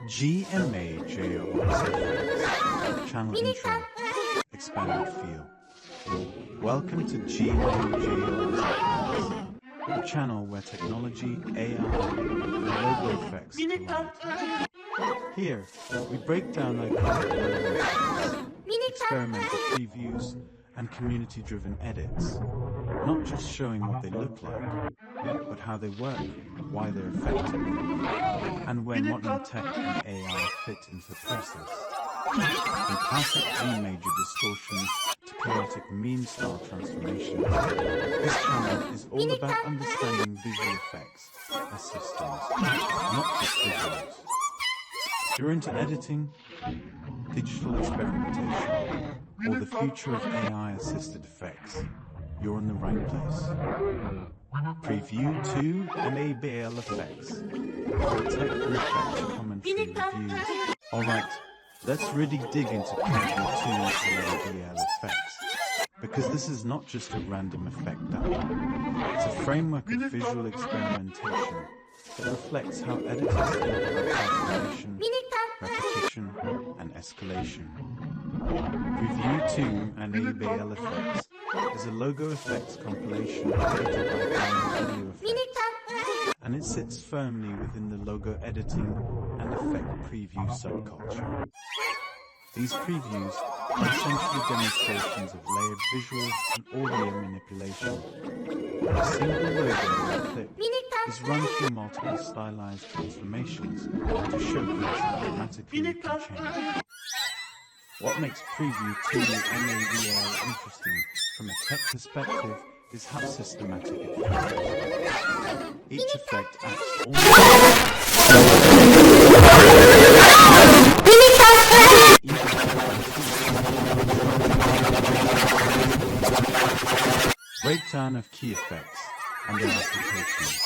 G-MajorzEffects, channel intro, expanded feel. Welcome to G-MajorzEffects, the channel where technology, AI, and logo effects collide. Here, we break down iconic logo effects, experimental previews, and community-driven edits, not just showing what they look like, but how they work, why they're effective, and where modern tech and AI fit into the process. From classic G-major distortions to chaotic meme-style transformations, this channel is all about understanding visual effects as systems, not just visuals. If you're into editing, digital experimentation, or the future of AI-assisted effects, you're in the right place. Preview 2MABAL effects for tech and effect commentary reviews. Alright, let's really dig into Preview 2MABAL effects, because this is not just a random effect dump. It's a framework of visual experimentation that reflects how editors think about transformation, repetition, and escalation. Preview 2MABAL effects is a logo effects compilation created by Video Effects, and it sits firmly within the logo editing and effect preview subculture. These previews are essentially demonstrations of layered visual and audio manipulation, where a single logo or clip is run through multiple stylized transformations to showcase how dramatically it can change. What makes Preview 2MABAL interesting from a tech perspective is how systematic it feels. Each effect acts Breakdown of key effects and their applications.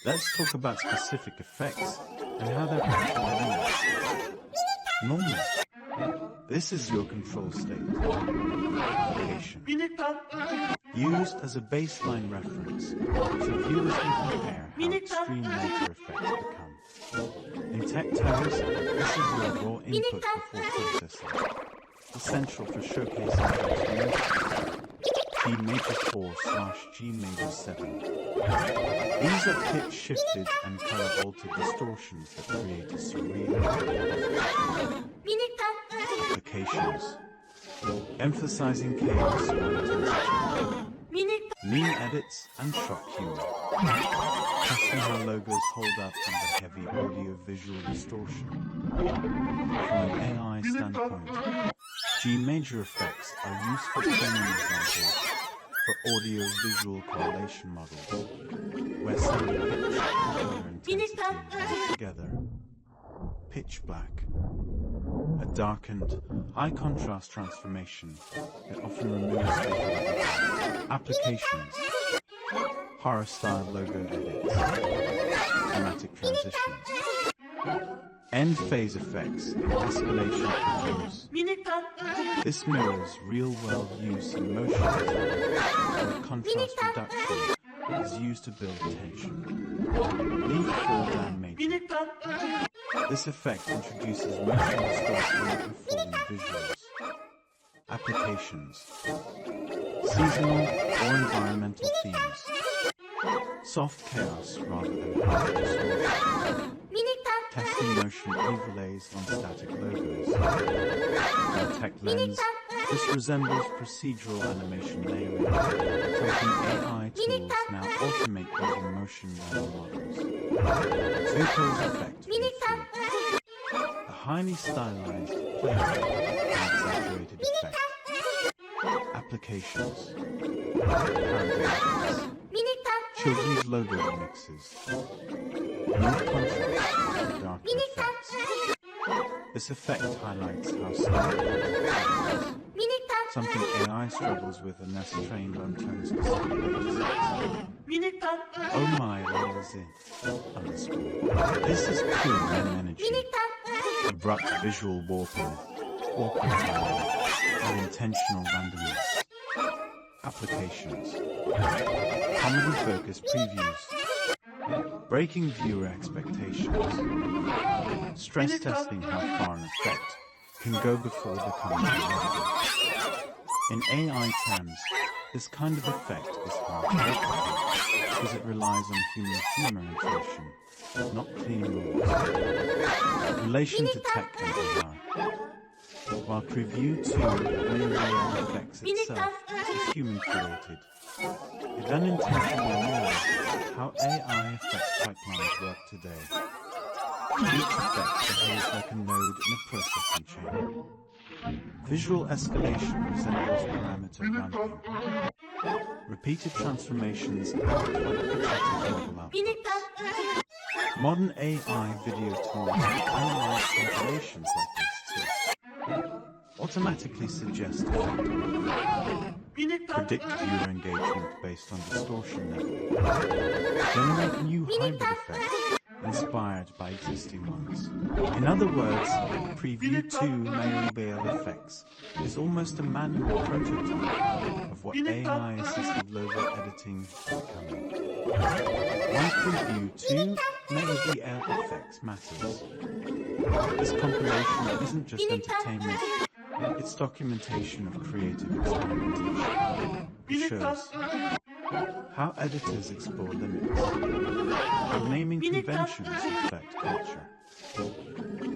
Let's talk about specific effects and how they're actually used. Normally, this is your control state. Application. Used as a baseline reference, so viewers can compare how extreme later effects become. In tech terms, this is your raw input before processing, essential for showcasing transformation. G-Major4/G-Major7. These are pitch-shifted and color-altered distortions that create a surreal applications, emphasizing chaos and intensity. Meme edits and shock humor, testing how logos hold up under heavy audio-visual distortion. From an AI standpoint, G-MajorzEffects are useful training examples for audio-visual correlation models, where sound pitch and color intensity work together. Pitch black, a darkened, high-contrast transformation that often removes visual applications, horror-style logo edits, dramatic transitions, end phase effects in escalation previews. This mirrors real-world use in motion design, where contrast reduction is used to build tension. Leaf fall-down matrix. This effect introduces motion distortion and falling visuals. Applications. Seasonal or environmental themes. Soft chaos rather than hard distortion. Testing motion overlays on static logos. In a tech lens, this resembles procedural animation layering, something AI tools now automate using motion learning models. 2MABAL effect V3. A highly stylized, playful, and exaggerated effect. Applications. Paragraphics. Children's logo remixes. Mood contrast and darker effects. This effect highlights how style is, something AI struggles with unless trained on tone-specific datasets. Oh my, what is it? This is pure meme energy. Abrupt visual warping, awkward timing, and intentional randomness. Applications. Comedy-focused previews. Breaking viewer expectations. stress testing how far an effect can go before becoming inevitable. In AI terms, this kind of effect is hard to replicate because it relies on human humor intuition, not clean rules. Relation to tech and AI. While Preview 2 IntroLogo itself is human created, it unintentionally mirrors how AI effect pipelines work today. Each effect behaves like a node in a processing chain. Visual escalation resembles parameter ramping. Repeated transformations act like iterative model outputs. Modern AI video tools analyze calculations like this too. Automatically suggest effect, predict viewer engagement based on distortion level, generate new hybrid effects inspired by existing ones. In other words, Preview 2MABAL effects is almost a manual prototype of what AI-assisted logo editing is becoming. Why Preview 2MABAL effects matters. This compilation isn't just entertainment, it's documentation of creative experimentation. It shows how editors explore limits, how naming conventions affect culture,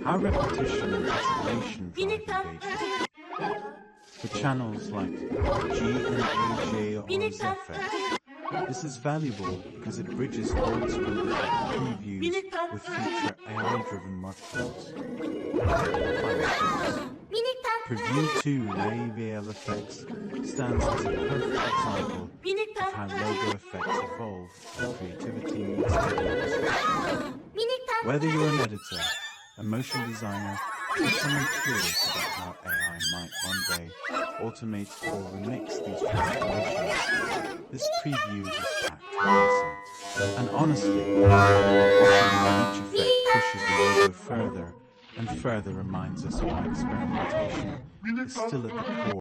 how repetition and escalation drive engagement. For channels like G-MajorzEffects, this is valuable because it bridges old-school effect previews with future AI-driven workflows. Preview 2MABAL effects stands as a perfect example of how logo effects evolve as creativity meets technology. Whether you're an editor, a motion designer, or someone curious about how AI might one day automate or remix these transformations, this preview is packed with insight. And honestly, watching each effect pushes the logo further and further reminds us why experimentation is still at the core